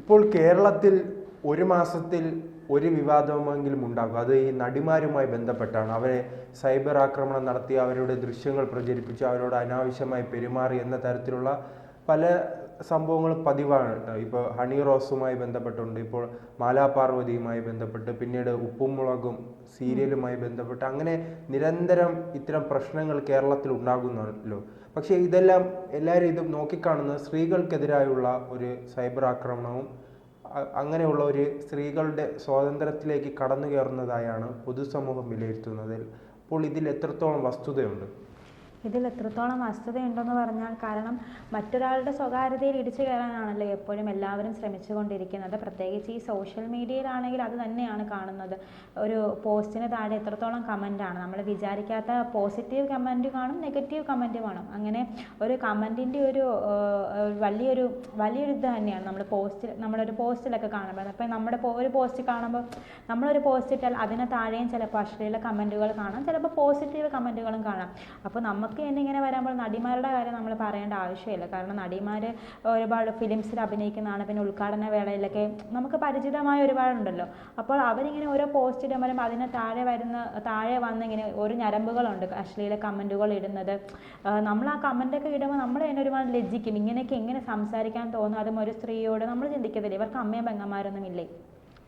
ഇപ്പോൾ കേരളത്തിൽ ഒരു മാസത്തിൽ ഒരു വിവാദമെങ്കിലും ഉണ്ടാകും. അത് ഈ നടിമാരുമായി ബന്ധപ്പെട്ടാണ്. അവരെ സൈബർ ആക്രമണം നടത്തി, അവരുടെ ദൃശ്യങ്ങൾ പ്രചരിപ്പിച്ചു, അവരോട് അനാവശ്യമായി പെരുമാറി എന്ന തരത്തിലുള്ള പല സംഭവങ്ങളും പതിവാണ്. ഇപ്പോൾ ഹണി റോസുമായി ബന്ധപ്പെട്ടുണ്ട്, ഇപ്പോൾ മാലാപാർവതിയുമായി ബന്ധപ്പെട്ട്, പിന്നീട് ഉപ്പും മുളകും സീരിയലുമായി ബന്ധപ്പെട്ട്, അങ്ങനെ നിരന്തരം ഇത്തരം പ്രശ്നങ്ങൾ കേരളത്തിൽ ഉണ്ടാകുന്നല്ലോ. പക്ഷേ എല്ലാവരും ഇത് നോക്കിക്കാണുന്നത് സ്ത്രീകൾക്കെതിരായുള്ള ഒരു സൈബർ ആക്രമണവും അങ്ങനെയുള്ള ഒരു സ്ത്രീകളുടെ സ്വാതന്ത്ര്യത്തിലേക്ക് കടന്നു കയറുന്നതായാണ് പൊതുസമൂഹം വിലയിരുത്തുന്നത്. അപ്പോൾ ഇതിൽ എത്രത്തോളം വസ്തുതയുണ്ട്? ഇതിൽ എത്രത്തോളം വസ്തുതയുണ്ടെന്ന് പറഞ്ഞാൽ, കാരണം മറ്റൊരാളുടെ സ്വകാര്യതയിൽ ഇടിച്ചു കയറാനാണല്ലോ എപ്പോഴും എല്ലാവരും ശ്രമിച്ചുകൊണ്ടിരിക്കുന്നത്. പ്രത്യേകിച്ച് ഈ സോഷ്യൽ മീഡിയയിലാണെങ്കിൽ അത് തന്നെയാണ് കാണുന്നത്. ഒരു പോസ്റ്റിന് താഴെ എത്രത്തോളം കമൻറ്റാണ്. നമ്മൾ വിചാരിക്കാത്ത പോസിറ്റീവ് കമൻറ്റ് കാണും, നെഗറ്റീവ് കമൻറ്റ് കാണും. അങ്ങനെ ഒരു കമൻറ്റിൻ്റെ ഒരു വലിയൊരു ഇത് തന്നെയാണ് നമ്മളൊരു പോസ്റ്റിലൊക്കെ കാണുമ്പോൾ. അപ്പോൾ ഒരു പോസ്റ്റ് കാണുമ്പോൾ നമ്മളൊരു പോസ്റ്റ് ഇട്ടാൽ അതിന് താഴെയും ചിലപ്പോൾ അശ്ലീല കമൻറ്റുകൾ കാണാം, ചിലപ്പോൾ പോസിറ്റീവ് കമൻറ്റുകളും കാണാം. അപ്പോൾ നമുക്ക് എന്നിങ്ങനെ വരുമ്പോൾ നടിമാരുടെ കാര്യം നമ്മൾ പറയേണ്ട ആവശ്യമില്ല. കാരണം നടിമാർ ഒരുപാട് ഫിലിംസിൽ അഭിനയിക്കുന്നതാണ്. പിന്നെ ഉദ്ഘാടന വേളയിലൊക്കെ നമുക്ക് പരിചിതമായ ഒരുപാടുണ്ടല്ലോ. അപ്പോൾ അവരിങ്ങനെ ഓരോ പോസ്റ്റ് ഇടുമ്പോഴും അതിന് താഴെ വന്ന് ഇങ്ങനെ ഒരു ഞരമ്പുകളുണ്ട് അശ്ലീല കമൻറ്റുകൾ ഇടുന്നത്. നമ്മൾ ആ കമൻറ്റൊക്കെ ഇടുമ്പോൾ നമ്മൾ തന്നെ ഒരുപാട് ലജ്ജിക്കും. ഇങ്ങനെയൊക്കെ എങ്ങനെ സംസാരിക്കാൻ തോന്നും? അതും ഒരു സ്ത്രീയോട് നമ്മൾ ചിന്തിക്കത്തില്ല, ഇവർക്ക് അമ്മയും പെങ്ങന്മാരൊന്നും ഇല്ലേ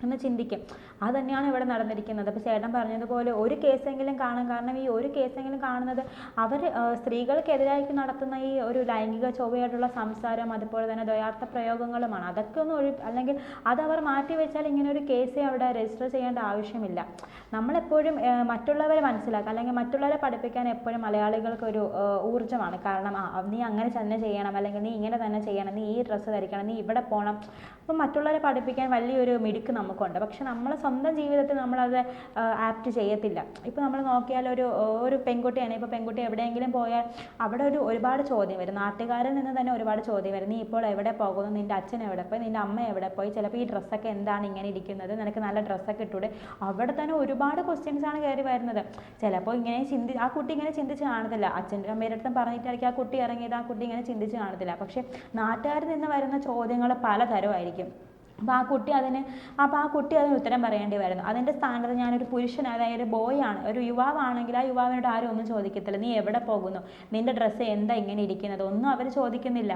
എന്ന് ചിന്തിക്കും. അത് തന്നെയാണ് ഇവിടെ നടന്നിരിക്കുന്നത്. അപ്പോൾ ചേട്ടൻ പറഞ്ഞതുപോലെ ഒരു കേസെങ്കിലും കാണും. കാരണം ഈ ഒരു കേസെങ്കിലും കാണുന്നത് അവർ സ്ത്രീകൾക്കെതിരായി നടത്തുന്ന ഈ ഒരു ലൈംഗിക ചൊവ്വയായിട്ടുള്ള സംസാരം, അതുപോലെ തന്നെ ദ്വയാർത്ഥ പ്രയോഗങ്ങളുമാണ്. അതൊക്കെ അല്ലെങ്കിൽ അതവർ മാറ്റിവെച്ചാൽ ഇങ്ങനെ ഒരു കേസേ അവിടെ രജിസ്റ്റർ ചെയ്യേണ്ട ആവശ്യമില്ല. നമ്മളെപ്പോഴും മറ്റുള്ളവരെ മനസ്സിലാക്കുക, അല്ലെങ്കിൽ മറ്റുള്ളവരെ പഠിപ്പിക്കാൻ എപ്പോഴും മലയാളികൾക്കൊരു ഊർജ്ജമാണ്. കാരണം നീ അങ്ങനെ തന്നെ ചെയ്യണം, അല്ലെങ്കിൽ നീ ഇങ്ങനെ തന്നെ ചെയ്യണം, നീ ഈ ഡ്രസ്സ് ധരിക്കണം, നീ ഇവിടെ പോകണം. അപ്പം മറ്റുള്ളവരെ പഠിപ്പിക്കാൻ വലിയൊരു മിടുക്ക് നമുക്കുണ്ട്. പക്ഷെ നമ്മളെ സ്വന്തം ജീവിതത്തിൽ നമ്മളത് ആപ്റ്റ് ചെയ്യത്തില്ല. ഇപ്പോൾ നമ്മൾ നോക്കിയാൽ ഒരു പെൺകുട്ടിയാണ്. ഇപ്പോൾ പെൺകുട്ടി എവിടെയെങ്കിലും പോയാൽ അവിടെ ഒരുപാട് ചോദ്യം വരും. നാട്ടുകാരിൽ നിന്ന് തന്നെ ഒരുപാട് ചോദ്യം വരും. നീ ഇപ്പോൾ എവിടെ പോകുന്നു, നിൻ്റെ അച്ഛൻ എവിടെ പോയി, നിൻ്റെ അമ്മ എവിടെ പോയി, ചിലപ്പോൾ ഈ ഡ്രസ്സൊക്കെ എന്താണ് ഇങ്ങനെ ഇരിക്കുന്നത്, നിനക്ക് നല്ല ഡ്രസ്സൊക്കെ ഇട്ടൂടെ. അവിടെ തന്നെ ഒരുപാട് ക്വസ്റ്റ്യൻസാണ് കയറി വരുന്നത്. ചിലപ്പോൾ ആ കുട്ടി ഇങ്ങനെ ചിന്തിച്ച് കാണത്തില്ല. അച്ഛൻ്റെ അമ്മയുടെ അടുത്തും പറഞ്ഞിട്ടായിരിക്കും ആ കുട്ടി ഇറങ്ങിയത്. ആ കുട്ടി ഇങ്ങനെ ചിന്തിച്ച് കാണത്തില്ല. പക്ഷേ നാട്ടുകാരിൽ നിന്ന് വരുന്ന ചോദ്യങ്ങൾ പലതരമായിരിക്കും. അപ്പോൾ ആ കുട്ടി അതിന് ഉത്തരം പറയേണ്ടി വരുന്നു. അതിൻ്റെ സ്ഥാനത്ത് ഞാനൊരു പുരുഷൻ, അതായത് ബോയ് ആണ്, ഒരു യുവാവാണെങ്കിൽ ആ യുവാവിനോട് ആരും ഒന്നും ചോദിക്കത്തില്ല. നീ എവിടെ പോകുന്നു, നിൻ്റെ ഡ്രസ്സ് എന്താ ഇങ്ങനെ ഇരിക്കുന്നത്, ഒന്നും അവർ ചോദിക്കുന്നില്ല.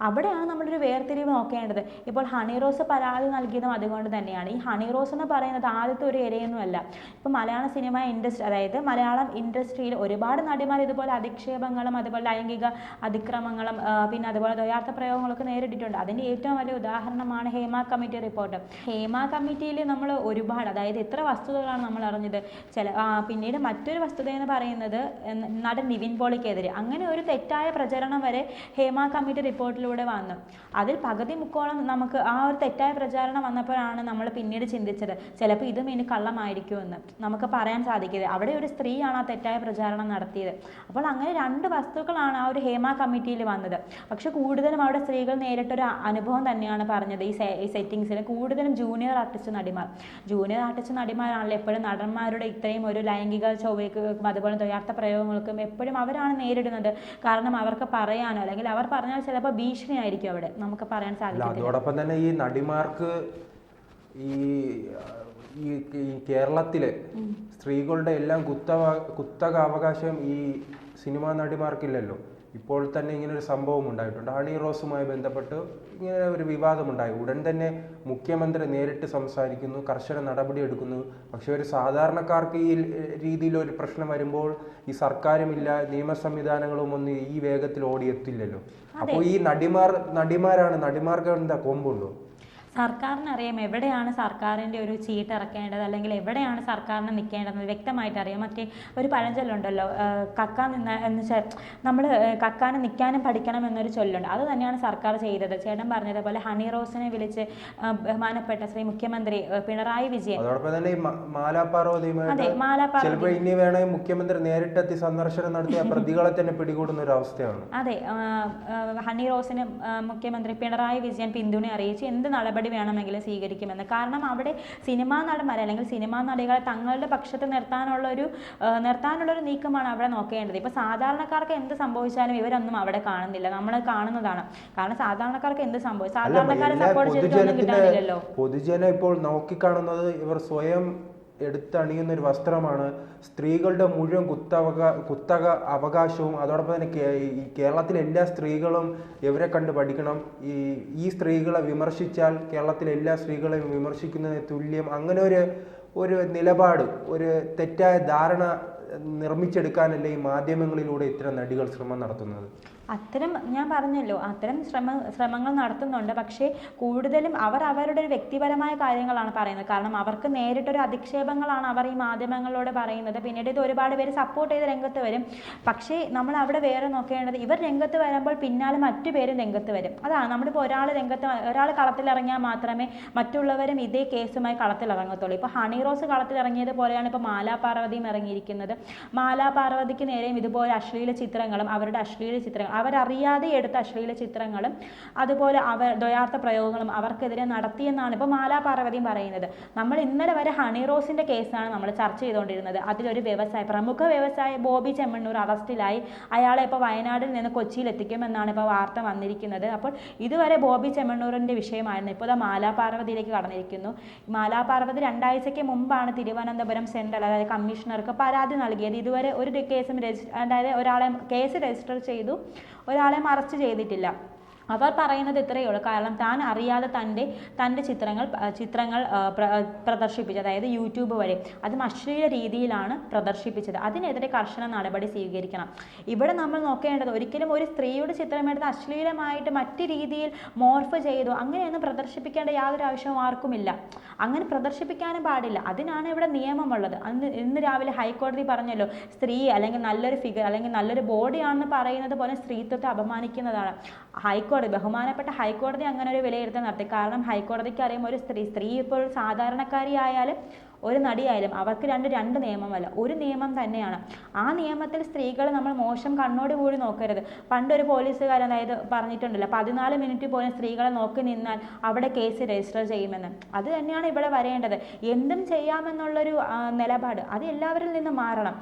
അവിടെയാണ് നമ്മളൊരു വേർതിരിവ് നോക്കേണ്ടത്. ഇപ്പോൾ ഹണി റോസ് പരാതി നൽകിയതും അതുകൊണ്ട് തന്നെയാണ്. ഈ ഹണി റോസ് എന്ന് പറയുന്നത് ആദ്യത്തെ ഒരു ഇരയൊന്നുമല്ല. ഇപ്പോൾ മലയാള സിനിമ ഇൻഡസ്ട്രി, അതായത് മലയാളം ഇൻഡസ്ട്രിയിൽ ഒരുപാട് നടിമാർ ഇതുപോലെ അധിക്ഷേപങ്ങളും അതുപോലെ ലൈംഗിക അതിക്രമങ്ങളും പിന്നെ അതുപോലെ ദ്വയാർത്ഥ പ്രയോഗങ്ങളൊക്കെ നേരിട്ടിട്ടുണ്ട്. അതിൻ്റെ ഏറ്റവും വലിയ ഉദാഹരണമാണ് ഹേമ കമ്മിറ്റി റിപ്പോർട്ട്. ഹേമ കമ്മിറ്റിയിൽ നമ്മൾ ഒരുപാട്, അതായത് എത്ര വസ്തുതകളാണ് നമ്മൾ അറിഞ്ഞത്. പിന്നീട് മറ്റൊരു വസ്തുത എന്ന് പറയുന്നത് നടൻ നിവിൻ പോളിക്കെതിരെ അങ്ങനെ ഒരു തെറ്റായ പ്രചരണം വരെ ഹേമ കമ്മിറ്റി റിപ്പോർട്ടിൽ വന്നു. അതിൽ പകുതി മുക്കോളം നമുക്ക് ആ ഒരു തെറ്റായ പ്രചാരണം വന്നപ്പോഴാണ് നമ്മൾ പിന്നീട് ചിന്തിച്ചത്, ചിലപ്പോൾ ഇതും ഇനി കള്ളമായിരിക്കുമെന്ന് നമുക്ക് പറയാൻ സാധിക്കില്ല. അവിടെ ഒരു സ്ത്രീയാണ് ആ തെറ്റായ പ്രചാരണം നടത്തിയത്. അപ്പോൾ അങ്ങനെ രണ്ട് വസ്തുക്കളാണ് ആ ഒരു ഹേമ കമ്മിറ്റിയിൽ വന്നത്. പക്ഷെ കൂടുതലും അവിടെ സ്ത്രീകൾ നേരിട്ടൊരു അനുഭവം തന്നെയാണ് പറഞ്ഞത്. ഈ സെറ്റിങ്സിൽ കൂടുതലും ജൂനിയർ ആർട്ടിസ്റ്റ് നടിമാരാണല്ലോ എപ്പോഴും നടന്മാരുടെ ഇത്രയും ഒരു ലൈംഗിക ചൊവ്വയ്ക്കും അതുപോലെ ദ്വയാർത്ഥ പ്രയോഗങ്ങൾക്കും എപ്പോഴും അവരാണ് നേരിടുന്നത്. കാരണം അവർക്ക് പറയാനോ, അല്ലെങ്കിൽ അവർ പറഞ്ഞാൽ ചിലപ്പോൾ ഭീഷണിയായിരിക്കും അവിടെ നമുക്ക് പറയാൻ സാധിക്കില്ല. അതോടൊപ്പം തന്നെ ഈ നടിമാർക്ക് ഈ കേരളത്തിലെ സ്ത്രീകളുടെ എല്ലാം കുത്തക അവകാശം ഈ സിനിമാ നടിമാർക്കില്ലല്ലോ. ഇപ്പോൾ തന്നെ ഇങ്ങനൊരു സംഭവം ഉണ്ടായിട്ടുണ്ട്. ഹണി റോസുമായി ബന്ധപ്പെട്ട് ഇങ്ങനെ ഒരു വിവാദമുണ്ടായി. ഉടൻ തന്നെ മുഖ്യമന്ത്രി നേരിട്ട് സംസാരിക്കുന്നു, കർശന നടപടി എടുക്കുന്നു. പക്ഷെ ഒരു സാധാരണക്കാർക്ക് ഈ രീതിയിലൊരു പ്രശ്നം വരുമ്പോൾ ഈ സർക്കാരുമില്ല, നിയമ സംവിധാനങ്ങളും ഒന്നും ഈ വേഗത്തിൽ ഓടിയെത്തില്ലല്ലോ. അപ്പോൾ ഈ നടിമാർക്ക് എന്താ കൊമ്പുണ്ടോ? സർക്കാരിനറിയാം എവിടെയാണ് സർക്കാരിൻ്റെ ഒരു ചീട്ട് ഇറക്കേണ്ടത്, അല്ലെങ്കിൽ എവിടെയാണ് സർക്കാരിന് നിൽക്കേണ്ടത് വ്യക്തമായിട്ട് അറിയാം. മറ്റേ ഒരു പഴഞ്ചൊല്ലുണ്ടല്ലോ, നമ്മൾ കക്കാന് നിൽക്കാനും പഠിക്കണം എന്നൊരു ചൊല്ലുണ്ട്. അത് തന്നെയാണ് സർക്കാർ ചെയ്തത്. ചേട്ടൻ പറഞ്ഞതുപോലെ ഹണി റോസിനെ വിളിച്ച് ബഹുമാനപ്പെട്ട ശ്രീ മുഖ്യമന്ത്രി പിണറായി വിജയൻ, അതോടൊപ്പം തന്നെ മുഖ്യമന്ത്രി നേരിട്ടെത്തി സന്ദർശനം നടത്തിയ പ്രതികളെ തന്നെ പിടികൂടുന്ന ഒരു അവസ്ഥയാണ്. അതെ, ഹണി റോസിന് മുഖ്യമന്ത്രി പിണറായി വിജയൻ പിന്തുണ അറിയിച്ച് എന്ത് നടപടി നടപടി വേണമെങ്കിലും സ്വീകരിക്കുമെന്ന്. കാരണം അവിടെ സിനിമാ നടന്മാരെ അല്ലെങ്കിൽ സിനിമാ നടികളെ തങ്ങളുടെ പക്ഷത്ത് നിർത്താനുള്ളൊരു നീക്കമാണ് അവിടെ നോക്കേണ്ടത്. ഇപ്പോൾ സാധാരണക്കാർക്ക് എന്ത് സംഭവിച്ചാലും ഇവരൊന്നും അവിടെ കാണുന്നില്ല, നമ്മൾ കാണുന്നതാണ്. കാരണം സാധാരണക്കാർക്ക് എന്ത് സംഭവിച്ചു, സാധാരണക്കാരെ സപ്പോർട്ട് ചെയ്തിട്ടൊന്നും കിട്ടാനില്ലല്ലോ. പൊതുജനം ഇപ്പോൾ നോക്കിക്കാണുന്നത് ഇവർ സ്വയം എടുത്തണിയുന്ന ഒരു വസ്ത്രമാണ്. സ്ത്രീകളുടെ മുഴുവൻ കുത്തക അവകാശവും അതോടൊപ്പം തന്നെ ഈ കേരളത്തിലെ എല്ലാ സ്ത്രീകളും ഇവരെ കണ്ട് പഠിക്കണം. ഈ സ്ത്രീകളെ വിമർശിച്ചാൽ കേരളത്തിലെ എല്ലാ സ്ത്രീകളെയും വിമർശിക്കുന്നതിന് തുല്യം, അങ്ങനെ ഒരു നിലപാട്, ഒരു തെറ്റായ ധാരണ നിർമ്മിച്ചെടുക്കാനല്ലേ ഈ മാധ്യമങ്ങളിലൂടെ ഇത്തരം നടികൾ ശ്രമം നടത്തുന്നത്. അത്തരം ഞാൻ പറഞ്ഞല്ലോ, അത്തരം ശ്രമങ്ങൾ നടത്തുന്നുണ്ട്. പക്ഷേ കൂടുതലും അവരുടെ ഒരു വ്യക്തിപരമായ കാര്യങ്ങളാണ് പറയുന്നത്. കാരണം അവർക്ക് നേരിട്ടൊരു അധിക്ഷേപങ്ങളാണ് അവർ ഈ മാധ്യമങ്ങളോട് പറയുന്നത്. പിന്നീട് ഇത് ഒരുപാട് പേര് സപ്പോർട്ട് ചെയ്ത് രംഗത്ത് വരും. പക്ഷേ നമ്മൾ അവിടെ വേറെ നോക്കേണ്ടത്, ഇവർ രംഗത്ത് വരുമ്പോൾ പിന്നാലെ മറ്റു പേരും രംഗത്ത് വരും. അതാണ് നമ്മളിപ്പോൾ ഒരാൾ കളത്തിലിറങ്ങിയാൽ മാത്രമേ മറ്റുള്ളവരും ഇതേ കേസുമായി കളത്തിലിറങ്ങത്തുള്ളൂ. ഇപ്പോൾ ഹണി റോസ് കളത്തിലിറങ്ങിയത് പോലെയാണ് ഇപ്പോൾ മാലാ പാർവതിയും ഇറങ്ങിയിരിക്കുന്നത്. മാലാ പാർവതിക്ക് നേരെയും ഇതുപോലെ അശ്ലീല ചിത്രങ്ങളും അവരുടെ അശ്ലീല ചിത്രങ്ങൾ അവരറിയാതെ എടുത്ത അശ്ലീല ചിത്രങ്ങളും അതുപോലെ ദ്വയാർത്ഥ പ്രയോഗങ്ങളും അവർക്കെതിരെ നടത്തിയെന്നാണ് ഇപ്പോൾ മാലാ പാർവതിയും പറയുന്നത്. നമ്മൾ ഇന്നലെ വരെ ഹണി റോസിന്റെ കേസാണ് നമ്മൾ ചർച്ച ചെയ്തുകൊണ്ടിരുന്നത്. അതിലൊരു പ്രമുഖ വ്യവസായി ബോബി ചെമ്മണ്ണൂർ അറസ്റ്റിലായി. അയാളെ ഇപ്പോൾ വയനാട്ടിൽ നിന്ന് കൊച്ചിയിൽ എത്തിക്കുമെന്നാണ് ഇപ്പോൾ വാർത്ത വന്നിരിക്കുന്നത്. അപ്പോൾ ഇതുവരെ ബോബി ചെമ്മണ്ണൂരിന്റെ വിഷയമായിരുന്നു. ഇപ്പോൾ മാലാ പാർവതിയിലേക്ക് കടന്നിരിക്കുന്നു. മാലാ പാർവതി 2 ആഴ്ചയ്ക്ക് മുമ്പാണ് തിരുവനന്തപുരം സെൻട്രൽ അതായത് കമ്മീഷണർക്ക് പരാതി നൽകിയത്. ഇതുവരെ ഒരു കേസും അതായത് ഒരാളെ കേസ് രജിസ്റ്റർ ചെയ്തു, ഒരാളെ അറസ്റ്റ് ചെയ്തിട്ടില്ല. അവർ പറയുന്നത് ഇത്രയേ ഉള്ളൂ. കാരണം താൻ അറിയാതെ തൻ്റെ ചിത്രങ്ങൾ പ്രദർശിപ്പിച്ചത്, അതായത് യൂട്യൂബ് വഴി അതും അശ്ലീല രീതിയിലാണ് പ്രദർശിപ്പിച്ചത്. അതിനെതിരെ കർശന നടപടി സ്വീകരിക്കണം. ഇവിടെ നമ്മൾ നോക്കേണ്ടത് ഒരിക്കലും ഒരു സ്ത്രീയുടെ ചിത്രമെടുത്ത് അശ്ലീലമായിട്ട് മറ്റു രീതിയിൽ മോർഫ് ചെയ്തു അങ്ങനെയൊന്നും പ്രദർശിപ്പിക്കേണ്ട യാതൊരു ആവശ്യവും ആർക്കുമില്ല. അങ്ങനെ പ്രദർശിപ്പിക്കാനും പാടില്ല. അതിനാണ് ഇവിടെ നിയമമുള്ളത്. ഇന്ന് രാവിലെ ഹൈക്കോടതി പറഞ്ഞല്ലോ, സ്ത്രീ അല്ലെങ്കിൽ നല്ലൊരു ഫിഗർ അല്ലെങ്കിൽ നല്ലൊരു ബോഡിയാണെന്ന് പറയുന്നത് പോലെ സ്ത്രീത്വത്തെ അപമാനിക്കുന്നതാണ്. ബഹുമാനപ്പെട്ട ഹൈക്കോടതി അങ്ങനെ ഒരു വിലയിരുത്തൽ നടത്തി. കാരണം ഹൈക്കോടതിക്ക് അറിയാം, ഒരു സ്ത്രീ ഇപ്പോൾ സാധാരണക്കാരിയായാലും ഒരു നടിയായാലും അവർക്ക് രണ്ട് നിയമമല്ല, ഒരു നിയമം തന്നെയാണ്. ആ നിയമത്തിൽ സ്ത്രീകളെ നമ്മൾ മോശം കണ്ണോട് കൂടി നോക്കരുത്. പണ്ടൊരു പോലീസുകാരൻ അതായത് പറഞ്ഞിട്ടുണ്ടല്ലോ, 14 മിനിറ്റ് പോലും സ്ത്രീകളെ നോക്കി നിന്നാൽ അവിടെ കേസ് രജിസ്റ്റർ ചെയ്യുമെന്ന്. അത് തന്നെയാണ് ഇവിടെ വരേണ്ടത്. എന്തും ചെയ്യാമെന്നുള്ളൊരു നിലപാട് അത് എല്ലാവരിൽ നിന്നും മാറണം.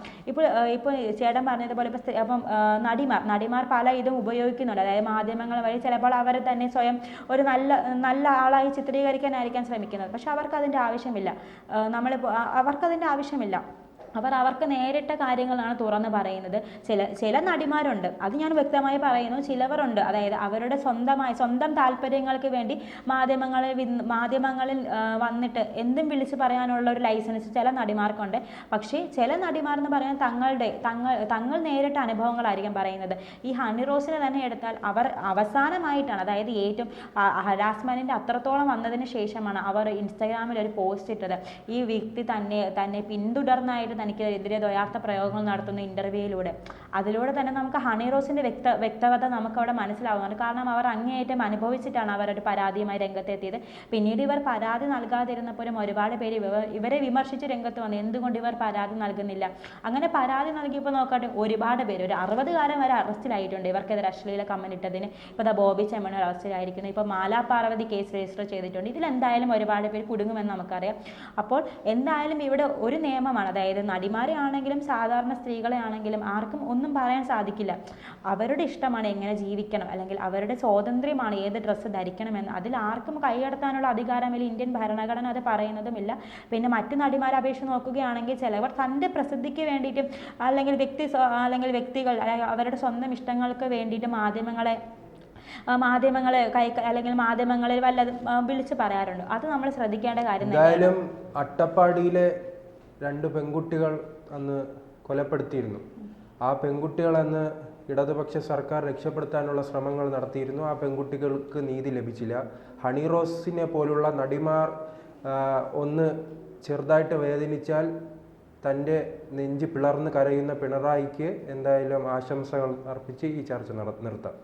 ഇപ്പോൾ ചേട്ടൻ പറഞ്ഞതുപോലെ ഇപ്പം നടിമാർ പല ഇതും ഉപയോഗിക്കുന്നുണ്ട്. അതായത് മാധ്യമങ്ങൾ വഴി ചിലപ്പോൾ അവർ തന്നെ സ്വയം ഒരു നല്ല ആളായി ചിത്രീകരിക്കാനായിരിക്കാൻ ശ്രമിക്കുന്നത്. പക്ഷെ അവർക്കതിൻ്റെ ആവശ്യമില്ല. അവർക്കതിൻ്റെ ആവശ്യമില്ല. അവർക്ക് നേരിട്ട കാര്യങ്ങളാണ് തുറന്ന് പറയുന്നത്. ചില നടിമാരുണ്ട്, അത് ഞാൻ വ്യക്തമായി പറയുന്നു, ചിലവരുണ്ട് അതായത് അവരുടെ സ്വന്തം താല്പര്യങ്ങൾക്ക് വേണ്ടി മാധ്യമങ്ങളിൽ വന്നിട്ട് എന്തും വിളിച്ച് പറയാനുള്ള ഒരു ലൈസൻസ് ചില നടിമാർക്കുണ്ട്. പക്ഷേ ചില നടിമാർ എന്ന് പറയുന്നത് തങ്ങൾ നേരിട്ട അനുഭവങ്ങളായിരിക്കും പറയുന്നത്. ഈ ഹണി റോസിനെ തന്നെ എടുത്താൽ അവർ അവസാനമായിട്ടാണ്, അതായത് ഏറ്റവും ഹരാസ്മെന്റിന്റെ അത്രത്തോളം വന്നതിന് ശേഷമാണ് അവർ ഇൻസ്റ്റാഗ്രാമിൽ ഒരു പോസ്റ്റ് ഇട്ടത്. ഈ വ്യക്തി തന്നെ പിന്തുടർന്നായിട്ട് തനിക്കെതിരെ ദ്വയാർത്ഥ പ്രയോഗങ്ങൾ നടത്തുന്ന ഇന്റർവ്യൂയിലൂടെ. അതിലൂടെ തന്നെ നമുക്ക് ഹണി റോസിന്റെ വ്യക്തത നമുക്ക് അവിടെ മനസ്സിലാവുന്നുണ്ട്. കാരണം അവർ അങ്ങേയറ്റം അനുഭവിച്ചിട്ടാണ് അവരൊരു പരാതിയുമായി രംഗത്തെത്തിയത്. പിന്നീട് ഇവർ പരാതി നൽകാതിരുന്നപ്പോഴും ഒരുപാട് പേര് ഇവരെ വിമർശിച്ച് രംഗത്ത് വന്നു. എന്തുകൊണ്ട് ഇവർ പരാതി നൽകുന്നില്ല? അങ്ങനെ പരാതി നൽകിയപ്പോൾ നോക്കട്ടെ, ഒരുപാട് പേര്, ഒരു 60 വരെ അറസ്റ്റിലായിട്ടുണ്ട് ഇവർക്കെതിരെ അശ്ലീല കമന്റ് ഇട്ടതിന്. ഇപ്പോൾ ബോബി ചെമ്മണ്ണൂർ അറസ്റ്റിലായിരിക്കുന്നു. ഇപ്പോൾ മാലാ പാർവതി കേസ് രജിസ്റ്റർ ചെയ്തിട്ടുണ്ട്. ഇതിലെന്തായാലും ഒരുപാട് പേര് കുടുങ്ങുമെന്ന് നമുക്കറിയാം. അപ്പോൾ എന്തായാലും ഇവിടെ ഒരു നിയമമാണ്, അതായത് നടിമാരെ ആണെങ്കിലും സാധാരണ സ്ത്രീകളെ ആണെങ്കിലും ആർക്കും ഒന്നും പറയാൻ സാധിക്കില്ല. അവരുടെ ഇഷ്ടമാണ് എങ്ങനെ ജീവിക്കണം, അല്ലെങ്കിൽ അവരുടെ സ്വാതന്ത്ര്യമാണ് ഏത് ഡ്രസ്സ് ധരിക്കണമെന്ന്. അതിൽ ആർക്കും കൈയടത്താനുള്ള അധികാരമില്ല. ഇന്ത്യൻ ഭരണഘടന അത് പറയുന്നതുമില്ല. പിന്നെ മറ്റു നടിമാരെ അപേക്ഷിച്ച് നോക്കുകയാണെങ്കിൽ ചിലവർ തൻ്റെ പ്രസിദ്ധിക്ക് വേണ്ടിയിട്ടും അല്ലെങ്കിൽ വ്യക്തികൾ അവരുടെ സ്വന്തം ഇഷ്ടങ്ങൾക്ക് വേണ്ടിയിട്ട് മാധ്യമങ്ങളെ അല്ലെങ്കിൽ മാധ്യമങ്ങളിൽ വല്ലതും വിളിച്ച് പറയാറുണ്ട്. അത് നമ്മൾ ശ്രദ്ധിക്കേണ്ട കാര്യം. എന്തായാലും അട്ടപ്പാടിയിലെ 2 പെൺകുട്ടികൾ അന്ന് കൊലപ്പെടുത്തിയിരുന്നു. ആ പെൺകുട്ടികളന്ന് ഇടതുപക്ഷ സർക്കാർ രക്ഷപ്പെടുത്താനുള്ള ശ്രമങ്ങൾ നടത്തിയിരുന്നു. ആ പെൺകുട്ടികൾക്ക് നീതി ലഭിച്ചില്ല. ഹണി റോസിനെ പോലുള്ള നടിമാർ ഒന്ന് ചെറുതായിട്ട് വേദനിച്ചാൽ തൻ്റെ നെഞ്ച് പിളർന്ന് കരയുന്ന പിണറായിക്ക് എന്തായാലും ആശംസകൾ അർപ്പിച്ച് ഈ ചർച്ച നിർത്താം.